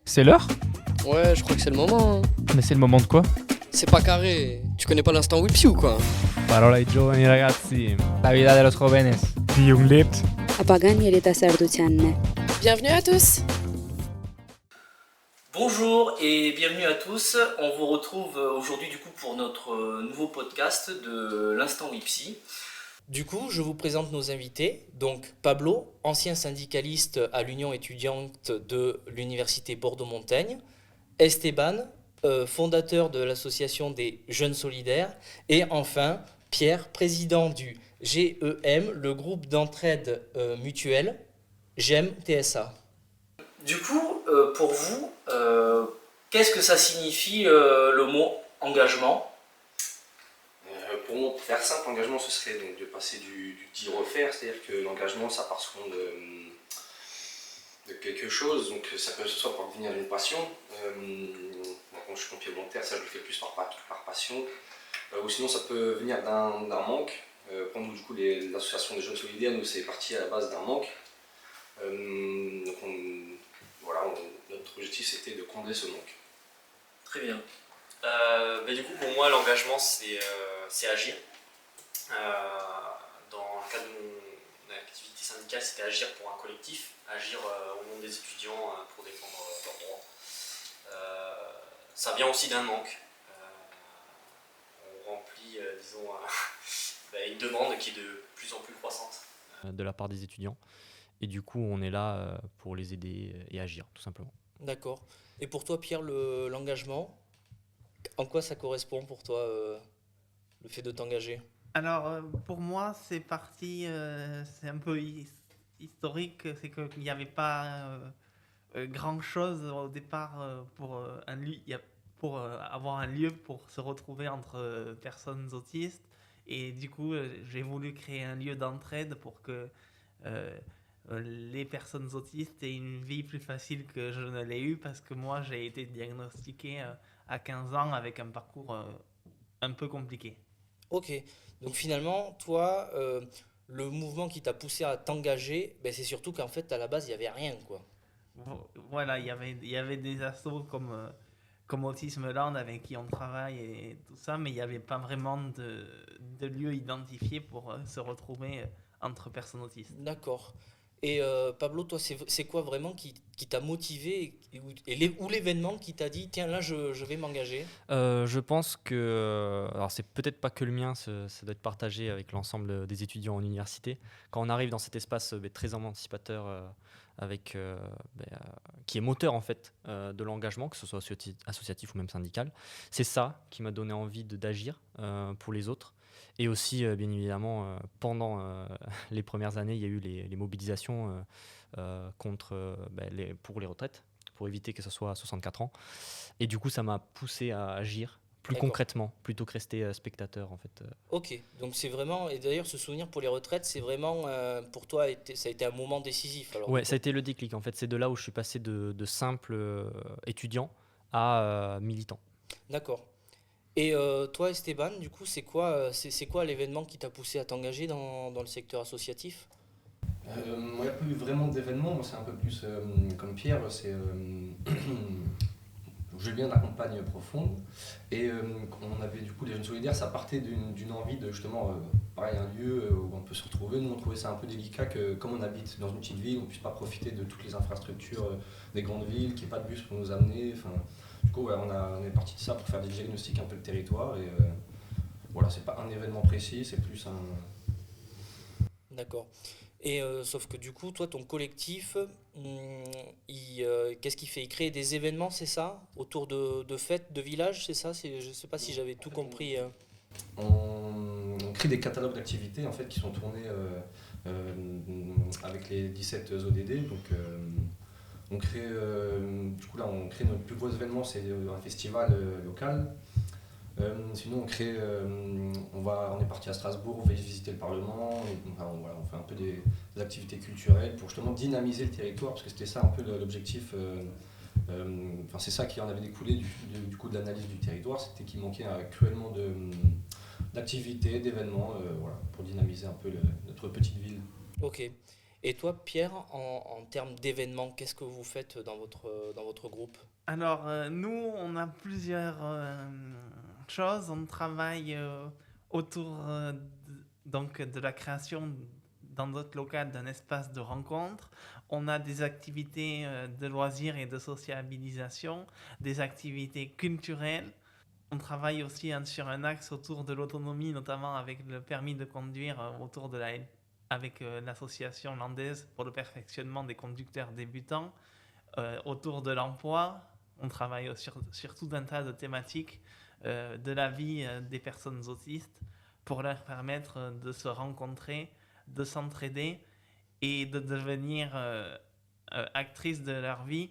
C'est l'heure? Ouais, je crois que c'est le moment, hein. Mais c'est le moment de quoi? C'est pas carré. Tu connais pas l'instant Whipsy ou quoi? Parola ai giovani ragazzi. La vida de los jóvenes. Die jung lebt. A pagani elita serdutienne. Bienvenue à tous. Bonjour et bienvenue à tous. On vous retrouve aujourd'hui du coup pour notre nouveau podcast de l'Instant Whipsy. Du coup, je vous présente nos invités. Donc Pablo, ancien syndicaliste à l'Union étudiante de l'Université Bordeaux-Montaigne. Esteban, fondateur de l'association des Jeunes Solidaires. Et enfin, Pierre, président du GEM, le groupe d'entraide mutuelle GEM TSA. Du coup, pour vous, qu'est-ce que ça signifie le mot engagement ? Pour moi, pour faire simple, l'engagement, ce serait donc de passer du dire au faire, c'est-à-dire que l'engagement, ça part souvent de quelque chose, donc ça peut ce soit pour devenir une passion. Moi, quand je suis pompier volontaire, ça je le fais plus par passion, ou sinon ça peut venir d'un manque. Pour nous, du coup, l'association des jeunes solidaires, nous, c'est parti à la base d'un manque. Donc notre objectif, c'était de combler ce manque. Très bien. Du coup, pour moi, l'engagement, c'est agir. Dans le cadre de mon activité syndicale, c'était agir pour un collectif, agir au nom des étudiants pour défendre leurs droits. Ça vient aussi d'un manque. On remplit, une demande qui est de plus en plus croissante. De la part des étudiants. Et du coup, on est là pour les aider et agir, tout simplement. D'accord. Et pour toi, Pierre, l'engagement, en quoi ça correspond pour toi, le fait de t'engager ? Alors, pour moi, c'est parti, c'est un peu historique, c'est qu'il n'y avait pas grand-chose au départ pour avoir un lieu pour se retrouver entre personnes autistes. Et du coup, j'ai voulu créer un lieu d'entraide pour que les personnes autistes aient une vie plus facile que je ne l'ai eu, parce que moi, j'ai été diagnostiqué à 15 ans avec un parcours un peu compliqué. Ok, donc finalement, toi, le mouvement qui t'a poussé à t'engager, c'est surtout qu'en fait, à la base, il n'y avait rien, quoi. Voilà, il y avait des assos comme Autisme Land avec qui on travaille et tout ça, mais il n'y avait pas vraiment de lieu identifié pour se retrouver entre personnes autistes. D'accord. Et Pablo, toi, c'est quoi vraiment qui t'a motivé ou l'événement qui t'a dit, tiens, là, je vais m'engager ? Je pense que, alors c'est peut-être pas que le mien, ça doit être partagé avec l'ensemble des étudiants en université. Quand on arrive dans cet espace très émancipateur, qui est moteur en fait de l'engagement, que ce soit associatif ou même syndical, c'est ça qui m'a donné envie d'agir pour les autres. Et aussi, bien évidemment, pendant les premières années, il y a eu les mobilisations pour les retraites, pour éviter que ce soit à 64 ans. Et du coup, ça m'a poussé à agir plus concrètement, plutôt que rester spectateur, en fait. Ok, donc c'est vraiment... Et d'ailleurs, ce souvenir pour les retraites, c'est vraiment, pour toi, ça a été un moment décisif. Ouais, ça a été le déclic, en fait. C'est de là où je suis passé de simple étudiant à militant. D'accord. Et toi, Esteban, du coup, c'est quoi l'événement qui t'a poussé à t'engager dans le secteur associatif ? Moi, il n'y a pas eu vraiment d'événement. Moi, c'est un peu plus comme Pierre. Je viens de la campagne profonde. Et on avait du coup les Jeunes Solidaires, ça partait d'une envie de justement, un lieu où on peut se retrouver. Nous, on trouvait ça un peu délicat que, comme on habite dans une petite ville, on ne puisse pas profiter de toutes les infrastructures des grandes villes, qu'il n'y ait pas de bus pour nous amener. Du coup, on est parti de ça pour faire des diagnostics un peu de territoire. Et c'est pas un événement précis, c'est plus un... D'accord. Et sauf que du coup, toi, ton collectif, qu'est-ce qu'il fait ? Il crée des événements, c'est ça ? Autour de fêtes, de villages, c'est ça ? Je ne sais pas si j'avais tout compris. On crée des catalogues d'activités en fait, qui sont tournés avec les 17 ODD. Donc, on crée notre plus gros événement, c'est un festival local. Sinon, on est parti à Strasbourg, on va visiter le Parlement, on fait un peu des activités culturelles pour justement dynamiser le territoire, parce que c'était ça un peu l'objectif. C'est ça qui en avait découlé du coup de l'analyse du territoire, c'était qu'il manquait cruellement d'activités, d'événements, pour dynamiser un peu notre petite ville. Ok. Et toi, Pierre, en termes d'événements, qu'est-ce que vous faites dans votre groupe? Alors, nous, on a plusieurs choses. On travaille autour donc, de la création dans notre local d'un espace de rencontre. On a des activités de loisirs et de sociabilisation, des activités culturelles. On travaille aussi sur un axe autour de l'autonomie, notamment avec le permis de conduire autour de avec l'association landaise pour le perfectionnement des conducteurs débutants. Autour de l'emploi, on travaille sur tout un tas de thématiques de la vie des personnes autistes pour leur permettre de se rencontrer, de s'entraider et de devenir actrices de leur vie.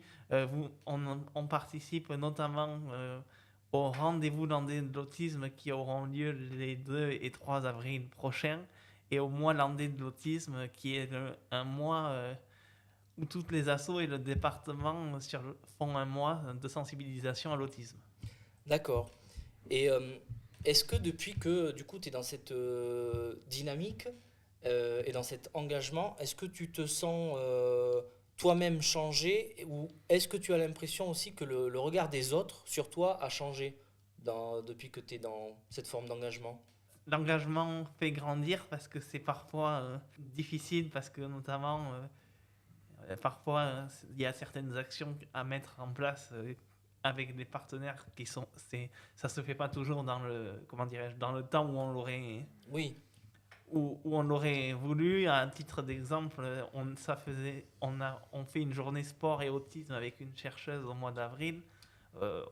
On participe notamment aux rendez-vous landais de l'autisme qui auront lieu les 2 et 3 avril prochains et au mois landais de l'autisme qui est un mois où toutes les assos et le département font un mois de sensibilisation à l'autisme. D'accord. Et est-ce que depuis que du coup tu es dans cette dynamique et dans cet engagement, est-ce que tu te sens toi-même changé ou est-ce que tu as l'impression aussi que le regard des autres sur toi a changé depuis que tu es dans cette forme d'engagement? L'engagement fait grandir parce que c'est parfois difficile parce que notamment parfois il y a certaines actions à mettre en place avec des partenaires ça se fait pas toujours dans le temps où on l'aurait où on l'aurait voulu. À titre d'exemple, on fait une journée sport et autisme avec une chercheuse au mois d'avril.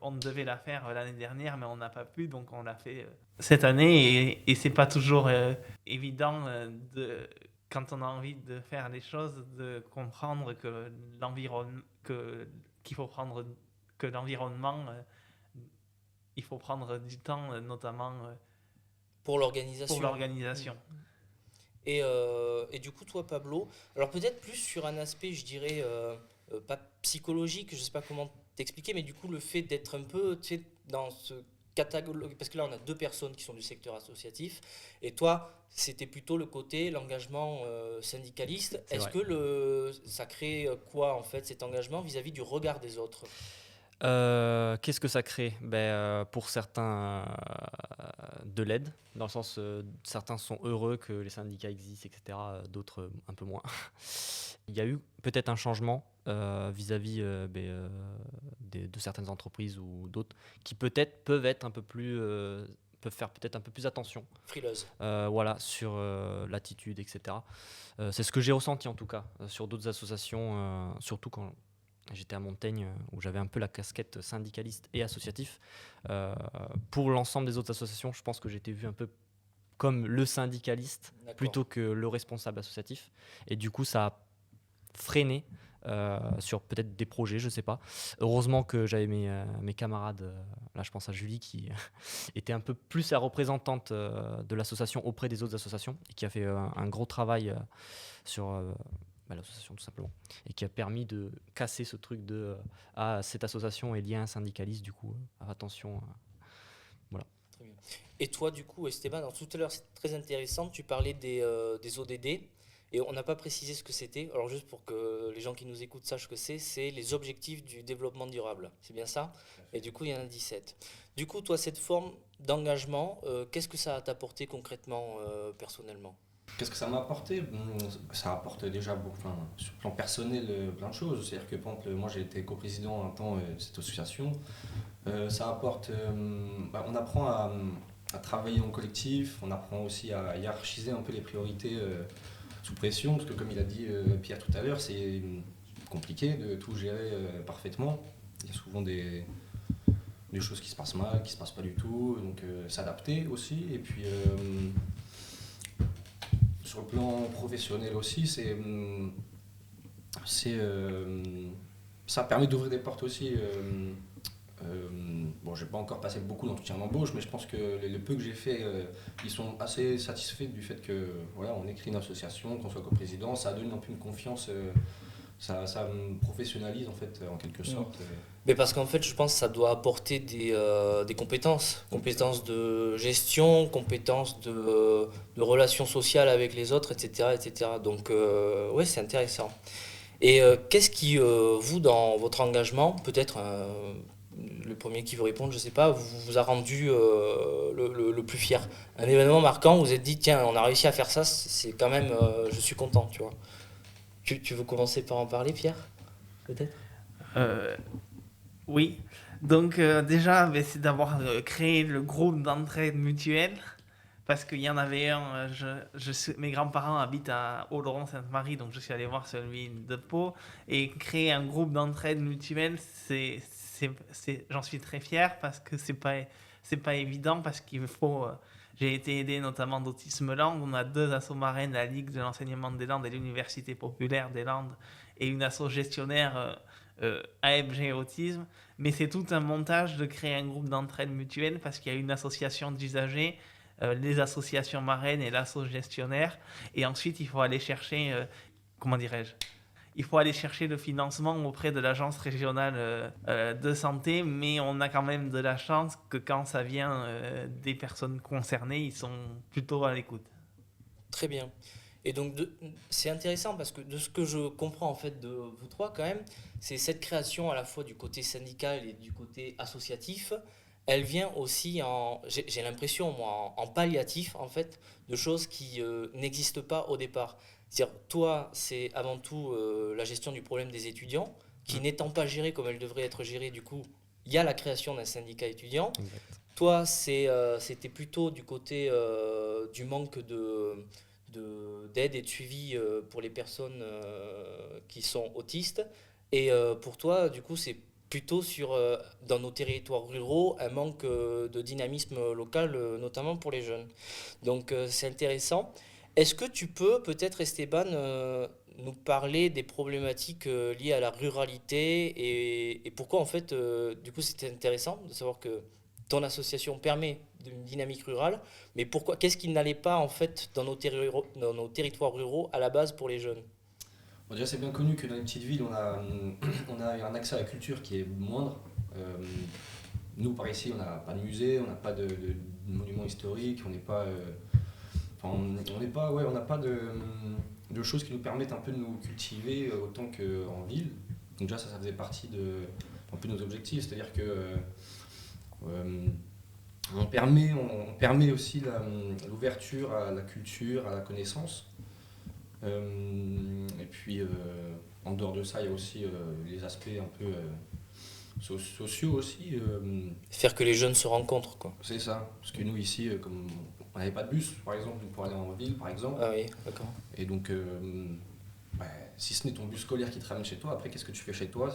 On devait la faire l'année dernière, mais on n'a pas pu, donc on l'a fait cette année. Et c'est pas toujours évident quand on a envie de faire les choses, de comprendre que l'environnement, il faut prendre du temps, notamment pour l'organisation. Et du coup, toi, Pablo, alors peut-être plus sur un aspect, je dirais, pas psychologique, je sais pas comment t'expliquer, mais du coup, le fait d'être un peu, tu sais, dans ce catalogue, parce que là, on a 2 personnes qui sont du secteur associatif, et toi, c'était plutôt le côté, l'engagement syndicaliste. Est-ce que ça crée quoi, en fait, cet engagement vis-à-vis du regard des autres? Qu'est-ce que ça crée? Pour certains, de l'aide, dans le sens certains sont heureux que les syndicats existent, etc. D'autres un peu moins. Il y a eu peut-être un changement vis-à-vis de certaines entreprises ou d'autres qui peut-être peuvent être un peu plus peuvent faire peut-être un peu plus attention. Frileuse. Voilà, sur l'attitude, etc. C'est ce que j'ai ressenti en tout cas sur d'autres associations, surtout quand j'étais à Montaigne, où j'avais un peu la casquette syndicaliste et associatif. Pour l'ensemble des autres associations, je pense que j'étais vu un peu comme le syndicaliste plutôt que le responsable associatif. Et du coup, ça a freiné sur peut-être des projets, je ne sais pas. Heureusement que j'avais mes camarades, là je pense à Julie, qui était un peu plus la représentante de l'association auprès des autres associations et qui a fait un gros travail sur... l'association tout simplement, et qui a permis de casser ce truc de cette association est liée à un syndicaliste, du coup attention, voilà. Très bien. Et toi du coup Esteban, alors, tout à l'heure c'est très intéressant, tu parlais des ODD et on n'a pas précisé ce que c'était, alors juste pour que les gens qui nous écoutent sachent ce que c'est les objectifs du développement durable, c'est bien ça? Et du coup il y en a 17. Du coup toi, cette forme d'engagement, qu'est-ce que ça a apporté concrètement, personnellement? Qu'est-ce que ça m'a apporté? Ça apporte déjà beaucoup, sur le plan personnel, plein de choses. C'est-à-dire que moi j'ai été coprésident un temps de cette association. Ça apporte, on apprend à travailler en collectif, on apprend aussi à hiérarchiser un peu les priorités sous pression, parce que comme il a dit Pierre tout à l'heure, c'est compliqué de tout gérer parfaitement. Il y a souvent des choses qui se passent mal, qui se passent pas du tout, donc s'adapter aussi. Et puis sur le plan professionnel aussi, ça permet d'ouvrir des portes aussi. Je n'ai pas encore passé beaucoup d'entretiens d'embauche, mais je pense que le peu que j'ai fait, ils sont assez satisfaits du fait que on écrit une association, qu'on soit coprésident, ça donne un peu une confiance ça me professionnalise en fait en quelque sorte. Mais parce qu'en fait, je pense que ça doit apporter des compétences de gestion, compétences de relations sociales avec les autres, etc. etc. Donc, ouais, c'est intéressant. Et qu'est-ce qui, vous, dans votre engagement, peut-être le premier qui veut répondre, je sais pas, vous a rendu le plus fier? Un événement marquant, vous vous êtes dit, tiens, on a réussi à faire ça, c'est quand même, je suis content, tu vois. Tu veux commencer par en parler, Pierre? Peut-être? Oui, donc déjà, c'est d'avoir créé le groupe d'entraide mutuelle, parce qu'il y en avait un, mes grands-parents habitent à Oloron-Sainte-Marie, donc je suis allé voir celui de Pau, et créer un groupe d'entraide mutuelle, j'en suis très fier, parce que c'est pas évident, parce qu'il faut... j'ai été aidé notamment d'Autisme Landes, on a 2 assos marraines, la Ligue de l'enseignement des Landes et l'Université populaire des Landes, et une asso gestionnaire AFG Autisme, mais c'est tout un montage de créer un groupe d'entraide mutuelle parce qu'il y a une association d'usagers, les associations marraines et l'asso gestionnaire, et ensuite il faut aller chercher, comment dirais-je, il faut aller chercher le financement auprès de l'agence régionale de santé, mais on a quand même de la chance que quand ça vient des personnes concernées, ils sont plutôt à l'écoute. Très bien. Et donc, c'est intéressant parce que de ce que je comprends en fait de vous trois quand même, c'est cette création à la fois du côté syndical et du côté associatif, elle vient aussi j'ai l'impression moi, en palliatif en fait, de choses qui n'existent pas au départ. C'est-à-dire, toi, c'est avant tout la gestion du problème des étudiants, qui n'étant pas gérée comme elle devrait être gérée, du coup, il y a la création d'un syndicat étudiant. Exact. Toi, c'était plutôt du côté du manque d'aide et de suivi pour les personnes qui sont autistes. Et pour toi, du coup, c'est plutôt dans nos territoires ruraux, un manque de dynamisme local, notamment pour les jeunes. Donc, c'est intéressant. Est-ce que tu peux, peut-être, Esteban, nous parler des problématiques liées à la ruralité et pourquoi, en fait, du coup, c'était intéressant de savoir que ton association permet une dynamique rurale, mais pourquoi, qu'est-ce qui n'allait pas en fait dans nos territoires ruraux à la base pour les jeunes? Bon, déjà, c'est bien connu que dans les petites villes, on a un accès à la culture qui est moindre. Nous, par ici, on n'a pas de musée, on n'a pas de monuments historiques, on n'est pas, on n'a pas de choses qui nous permettent un peu de nous cultiver autant qu'en ville. Donc déjà, ça faisait partie un peu de nos objectifs, c'est-à-dire que on permet aussi l'ouverture à la culture, à la connaissance. Et puis, en dehors de ça, il y a aussi les aspects un peu sociaux aussi. Faire que les jeunes se rencontrent, quoi. C'est ça, parce que nous ici, comme on n'avait pas de bus, par exemple, pour aller en ville, par exemple. Ah oui, d'accord. Et donc, si ce n'est ton bus scolaire qui te ramène chez toi, après, qu'est-ce que tu fais chez toi?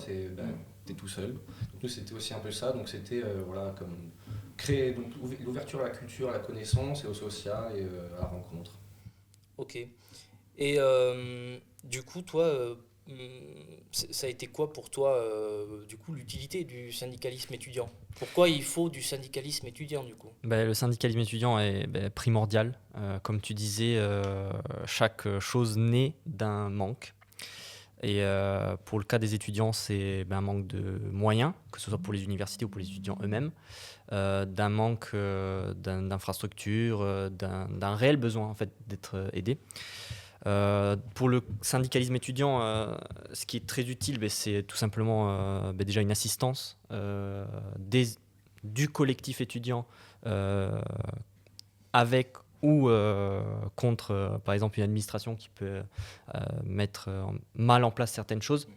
T'es tout seul. Donc nous, c'était aussi un peu ça. Donc c'était comme créer donc, l'ouverture à la culture, à la connaissance et au social et à la rencontre. Ok. Et du coup, toi, ça a été quoi pour toi, du coup, l'utilité du syndicalisme étudiant? Pourquoi il faut du syndicalisme étudiant, du coup? Le syndicalisme étudiant est primordial. Comme tu disais, chaque chose naît d'un manque. Et pour le cas des étudiants, c'est un manque de moyens, que ce soit pour les universités ou pour les étudiants eux-mêmes, d'un manque d'infrastructures, d'un réel besoin en fait, d'être aidé. Pour le syndicalisme étudiant, ce qui est très utile, c'est tout simplement déjà une assistance du collectif étudiant avec ou contre, par exemple, une administration qui peut mettre mal en place certaines choses.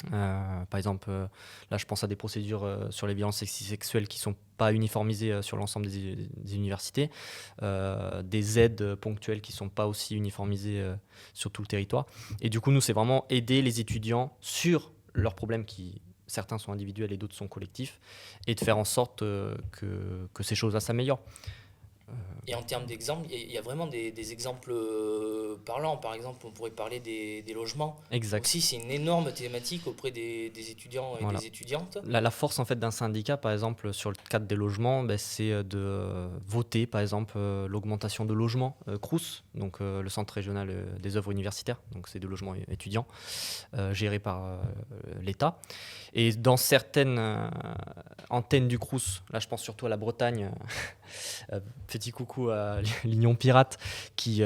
Par exemple, là je pense à des procédures sur les violences sexuelles qui ne sont pas uniformisées sur l'ensemble des universités, des aides ponctuelles qui ne sont pas aussi uniformisées sur tout le territoire. Et du coup, nous, c'est vraiment aider les étudiants sur leurs problèmes qui, certains sont individuels et d'autres sont collectifs, et de faire en sorte que ces choses-là s'améliorent. Et en termes d'exemples, il y a vraiment des exemples parlants. Par exemple, on pourrait parler des logements. Exact. Aussi, c'est une énorme thématique auprès des étudiants et Voilà. des étudiantes. La force en fait d'un syndicat, par exemple, sur le cadre des logements, c'est de voter, par exemple, l'augmentation de logements CROUS, donc le Centre régional des œuvres universitaires, donc c'est des logements étudiants gérés par l'État. Et dans certaines antennes du CROUS, là je pense surtout à la Bretagne, petit coucou à l'Union Pirate qui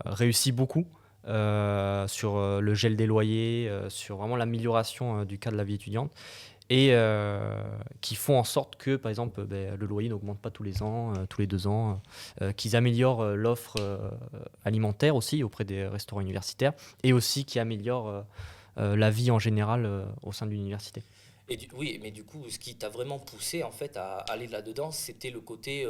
réussit beaucoup. Sur le gel des loyers, sur vraiment l'amélioration du cadre de la vie étudiante et qui font en sorte que, par exemple, le loyer n'augmente pas tous les ans, tous les 2 ans, qu'ils améliorent l'offre alimentaire aussi auprès des restaurants universitaires et aussi qui améliorent la vie en général au sein de l'université. Oui, mais du coup, ce qui t'a vraiment poussé en fait à aller là-dedans, c'était le côté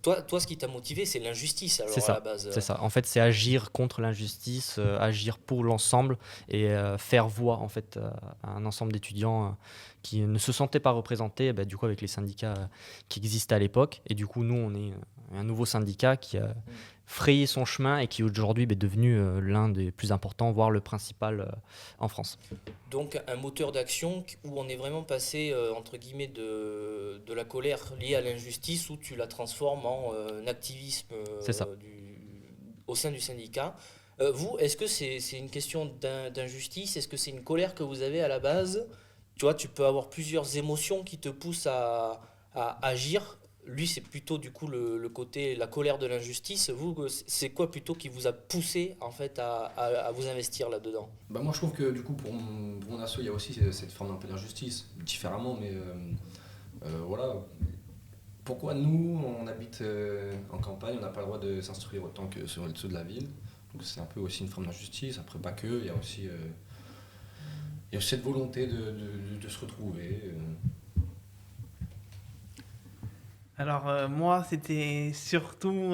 toi, ce qui t'a motivé, c'est l'injustice alors C'est ça, à la base. c'est ça. En fait, c'est agir contre l'injustice, agir pour l'ensemble et faire voix en fait à un ensemble d'étudiants qui ne se sentaient pas représentés, du coup avec les syndicats qui existaient à l'époque. Et du coup, nous, on est un nouveau syndicat qui a frayé son chemin et qui aujourd'hui est devenu l'un des plus importants, voire le principal en France. Donc un moteur d'action où on est vraiment passé entre guillemets de la colère liée à l'injustice où tu la transformes en un activisme C'est ça. Au sein du syndicat. Vous, est-ce que c'est une question d'injustice? Est-ce que c'est une colère que vous avez à la base? Tu vois, tu peux avoir plusieurs émotions qui te poussent à agir. Lui, c'est plutôt du coup le côté, la colère de l'injustice. Vous, c'est quoi plutôt qui vous a poussé en fait à vous investir là-dedans? Moi, je trouve que du coup, pour mon asso, il y a aussi cette forme un peu d'injustice, différemment, mais voilà. Pourquoi nous, on habite en campagne, on n'a pas le droit de s'instruire autant que ceux de la ville? Donc c'est un peu aussi une forme d'injustice. Après, pas que, il y a aussi cette volonté de se retrouver. Alors moi, c'était surtout,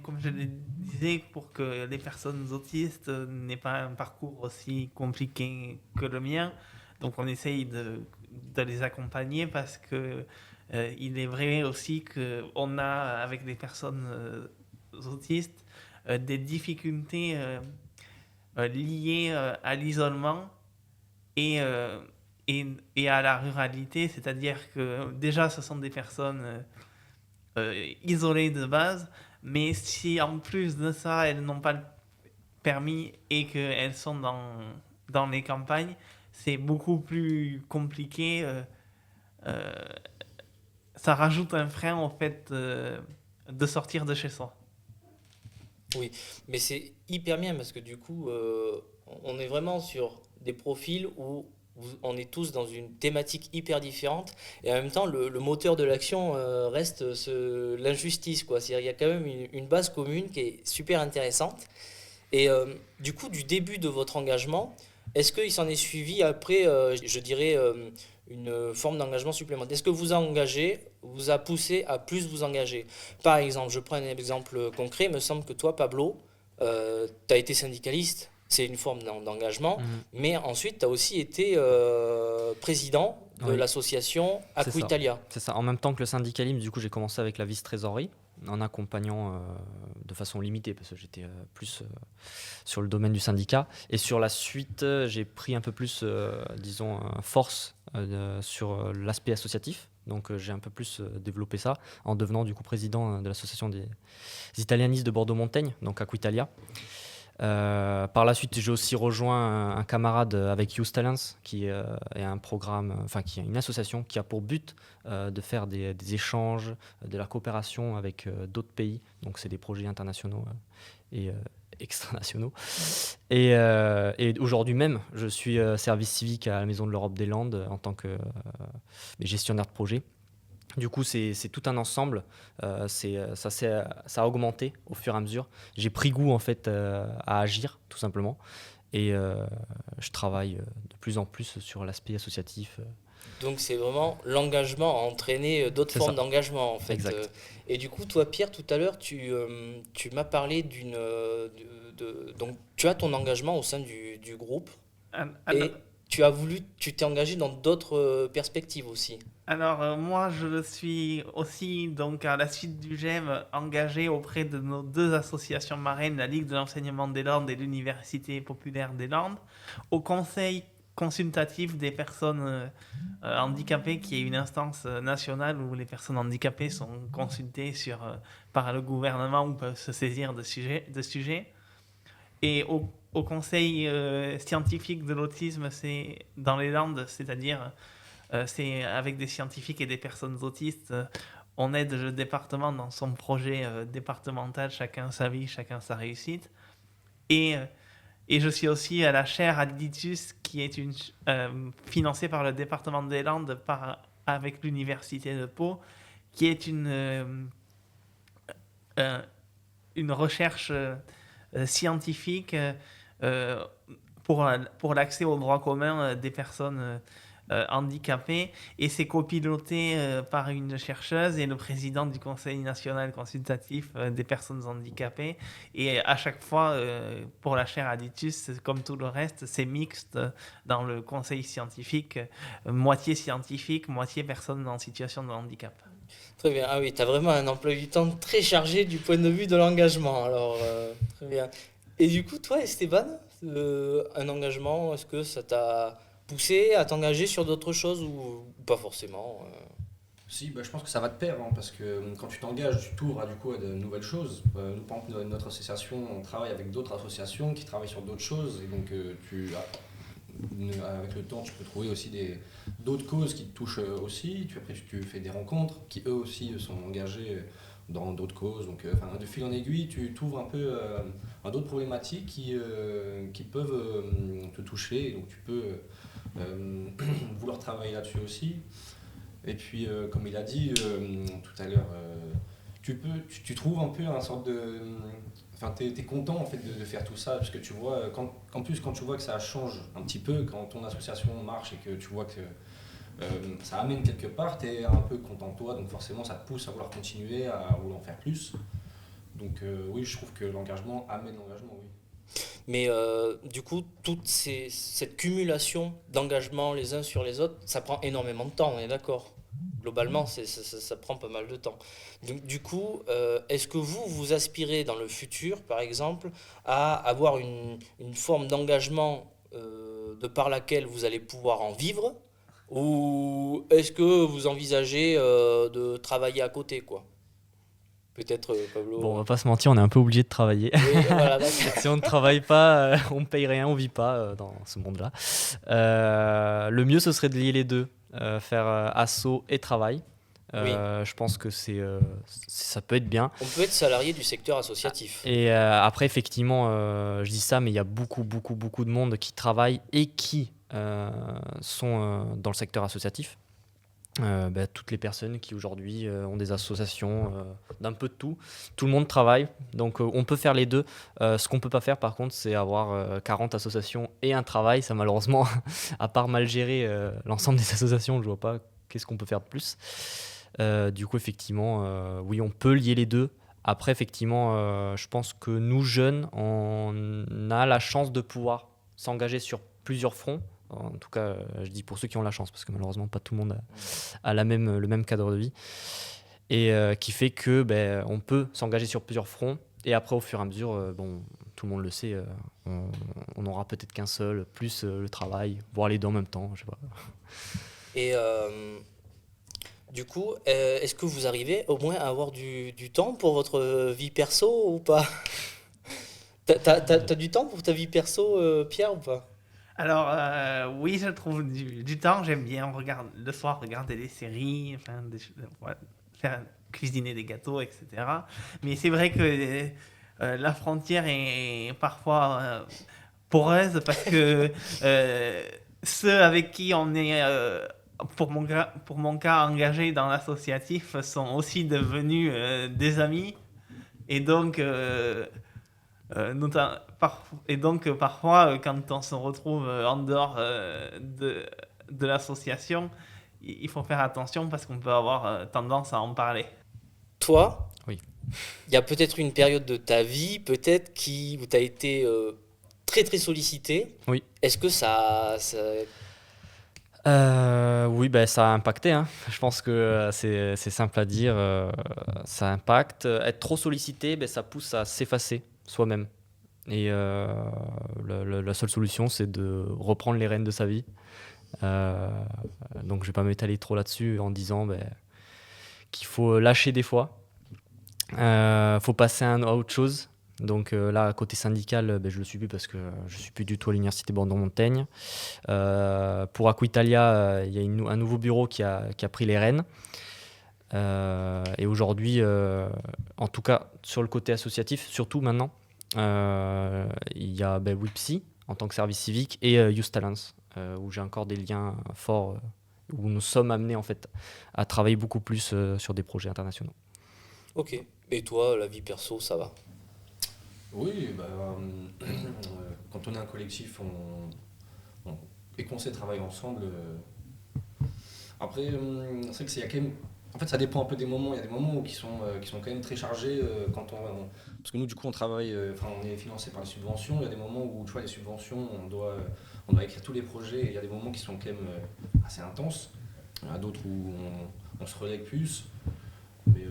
comme je le disais, pour que les personnes autistes n'aient pas un parcours aussi compliqué que le mien. Donc on essaye de les accompagner parce que il est vrai aussi qu'on a, avec les personnes autistes, des difficultés liées à l'isolement et à la ruralité. C'est-à-dire que déjà, ce sont des personnes isolées de base, mais si en plus de ça, elles n'ont pas le permis et qu'elles sont dans les campagnes, c'est beaucoup plus compliqué. Ça rajoute un frein au fait de sortir de chez soi. Oui, mais c'est hyper bien parce que du coup, on est vraiment sur des profils où on est tous dans une thématique hyper différente et en même temps, le moteur de l'action reste l'injustice, quoi. C'est-à-dire, il y a quand même une base commune qui est super intéressante. Et du coup, du début de votre engagement, est-ce qu'il s'en est suivi après, je dirais, une forme d'engagement supplémentaire? Est-ce que vous a poussé à plus vous engager? Par exemple, je prends un exemple concret, il me semble que toi, Pablo, tu as été syndicaliste, c'est une forme d'engagement, mais ensuite tu as aussi été président de l'association Aquitalia. C'est ça, en même temps que le syndicalisme, du coup j'ai commencé avec la vice-trésorerie, en accompagnant de façon limitée, parce que j'étais plus sur le domaine du syndicat. Et sur la suite, j'ai pris un peu plus, force sur l'aspect associatif. Donc j'ai un peu plus développé ça en devenant du coup président de l'association des Italianistes de Bordeaux-Montaigne, donc Aquitalia. Par la suite, j'ai aussi rejoint un camarade avec Youth Talents, qui est un programme, qui est une association qui a pour but de faire des échanges, de la coopération avec d'autres pays. Donc, c'est des projets internationaux et extranationaux. Et aujourd'hui même, je suis service civique à la Maison de l'Europe des Landes en tant que gestionnaire de projet. Du coup, c'est tout un ensemble. Ça a augmenté au fur et à mesure. J'ai pris goût en fait à agir, tout simplement. Et je travaille de plus en plus sur l'aspect associatif. Donc c'est vraiment l'engagement a entraîné d'autres formes d'engagement en fait. Exact. Et du coup, toi, Pierre, tout à l'heure, tu m'as parlé donc tu as ton engagement au sein du groupe. tu t'es engagé dans d'autres perspectives aussi. Alors, moi, je le suis aussi, donc, à la suite du GEM, engagé auprès de nos deux associations marraines, la Ligue de l'enseignement des Landes et l'Université populaire des Landes, au Conseil consultatif des personnes handicapées, qui est une instance nationale où les personnes handicapées sont consultées par le gouvernement ou peuvent se saisir de sujets. Et au Conseil scientifique de l'autisme, c'est dans les Landes, c'est-à-dire c'est avec des scientifiques et des personnes autistes. On aide le département dans son projet départemental, chacun sa vie, chacun sa réussite. Et je suis aussi à la chaire Aditus, qui est financée par le département des Landes avec l'université de Pau, qui est une recherche scientifique pour l'accès aux droits communs des personnes handicapées, et c'est copiloté par une chercheuse et le président du Conseil national consultatif des personnes handicapées. Et à chaque fois, pour la chaire Aditus, comme tout le reste, c'est mixte dans le conseil scientifique, moitié scientifique, moitié personnes en situation de handicap. Très bien. Ah oui, tu as vraiment un emploi du temps très chargé du point de vue de l'engagement. Alors, très bien. Et du coup, toi, Esteban, un engagement, est-ce que ça t'a poussé à t'engager sur d'autres choses ou pas forcément Si, je pense que ça va de pair, hein, parce que quand tu t'engages, tu t'ouvres à de nouvelles choses. Nous, par exemple, notre association, on travaille avec d'autres associations qui travaillent sur d'autres choses, et donc avec le temps, tu peux trouver aussi d'autres causes qui te touchent aussi. Après, tu fais des rencontres qui eux aussi sont engagés dans d'autres causes. Donc, de fil en aiguille, tu t'ouvres un peu à d'autres problématiques qui peuvent te toucher. Donc, tu peux vouloir travailler là-dessus aussi. Et puis, comme il a dit tout à l'heure, tu trouves un peu un sorte de... Enfin, t'es content en fait de faire tout ça, parce que tu vois, en plus quand tu vois que ça change un petit peu, quand ton association marche et que tu vois que ça amène quelque part, t'es un peu content de toi, donc forcément ça te pousse à vouloir continuer, à vouloir en faire plus. Donc oui, je trouve que l'engagement amène l'engagement, oui. Mais du coup, cette cumulation d'engagements les uns sur les autres, ça prend énormément de temps, on est d'accord? Globalement, ça prend pas mal de temps. Donc, du coup, est-ce que vous aspirez dans le futur, par exemple, à avoir une forme d'engagement de par laquelle vous allez pouvoir en vivre, ou est-ce que vous envisagez de travailler à côté, quoi? Peut-être, Pablo. Bon, on va pas se mentir, on est un peu obligé de travailler. Oui, voilà, d'accord. Si on ne travaille pas, on ne paye rien, on vit pas dans ce monde-là. Le mieux, ce serait de lier les deux, faire asso et travail. Oui. Je pense que ça peut être bien. On peut être salarié du secteur associatif. Et après, effectivement, je dis ça, mais il y a beaucoup de monde qui travaille et qui sont dans le secteur associatif. Toutes les personnes qui aujourd'hui ont des associations d'un peu de tout le monde travaille, donc on peut faire les deux. Ce qu'on peut pas faire par contre, c'est avoir 40 associations et un travail. Ça, malheureusement, à part mal gérer l'ensemble des associations, je vois pas qu'est-ce qu'on peut faire de plus. Du coup, effectivement, oui, on peut lier les deux. Après, effectivement, je pense que nous jeunes, on a la chance de pouvoir s'engager sur plusieurs fronts. En tout cas, je dis pour ceux qui ont la chance, parce que malheureusement, pas tout le monde a le même cadre de vie. Et qui fait que on peut s'engager sur plusieurs fronts. Et après, au fur et à mesure, tout le monde le sait, on n'aura peut-être qu'un seul, plus le travail, voire les deux en même temps, je sais pas. Et du coup, est-ce que vous arrivez au moins à avoir du temps pour votre vie perso ou pas? T'as du temps pour ta vie perso, Pierre, ou pas? Alors, oui, je trouve du temps. J'aime bien le soir regarder des séries, faire cuisiner des gâteaux, etc. Mais c'est vrai que la frontière est parfois poreuse, parce que ceux avec qui on est, pour mon cas, engagés dans l'associatif, sont aussi devenus des amis. Et donc... parfois, quand on se retrouve en dehors de l'association, il faut faire attention, parce qu'on peut avoir tendance à en parler. Toi, oui. Il y a peut-être une période de ta vie, où tu as été très très sollicité. Oui. Est-ce que ça... Oui, ben, ça a impacté, hein. Je pense que c'est simple à dire. Ça impacte. Être trop sollicité, ben, ça pousse à s'effacer soi-même. Et la seule solution, c'est de reprendre les rênes de sa vie. Donc, je ne vais pas m'étaler trop là-dessus en disant qu'il faut lâcher des fois. Faut passer à autre chose. Donc là, côté syndical, je ne le suis plus parce que je ne suis plus du tout à l'université Bordeaux-Montaigne. Pour Aquitalia, il y a un nouveau bureau qui a pris les rênes. Et aujourd'hui, en tout cas sur le côté associatif, surtout maintenant, il y a WIPSI en tant que service civique et Youth Talents, où j'ai encore des liens forts, où nous sommes amenés en fait à travailler beaucoup plus sur des projets internationaux. Ok. Et toi, la vie perso, ça va? Oui, quand on est un collectif et qu'on sait travailler ensemble, après, c'est vrai qu'il y a quand même... En fait, ça dépend un peu des moments. Il y a des moments qui sont quand même très chargés parce que nous, du coup, on travaille, on est financé par les subventions. Il y a des moments où, tu vois, les subventions, on doit écrire tous les projets. Et il y a des moments qui sont quand même assez intenses. Il y en a d'autres où on se relègue plus. Mais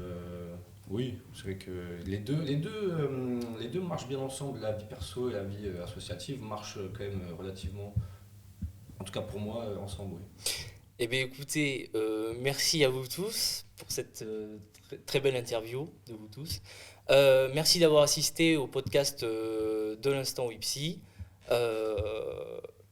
oui, c'est vrai que les deux marchent bien ensemble. La vie perso et la vie associative marchent quand même relativement, en tout cas pour moi, ensemble. Oui. Eh bien écoutez, merci à vous tous pour cette très belle interview de vous tous. Merci d'avoir assisté au podcast de l'Instant WIPSI.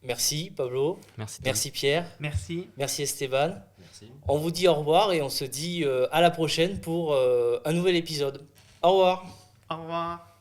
Merci Pablo, merci Pierre, Merci. merci Esteban. Merci. On vous dit au revoir et on se dit à la prochaine pour un nouvel épisode. Au revoir. Au revoir.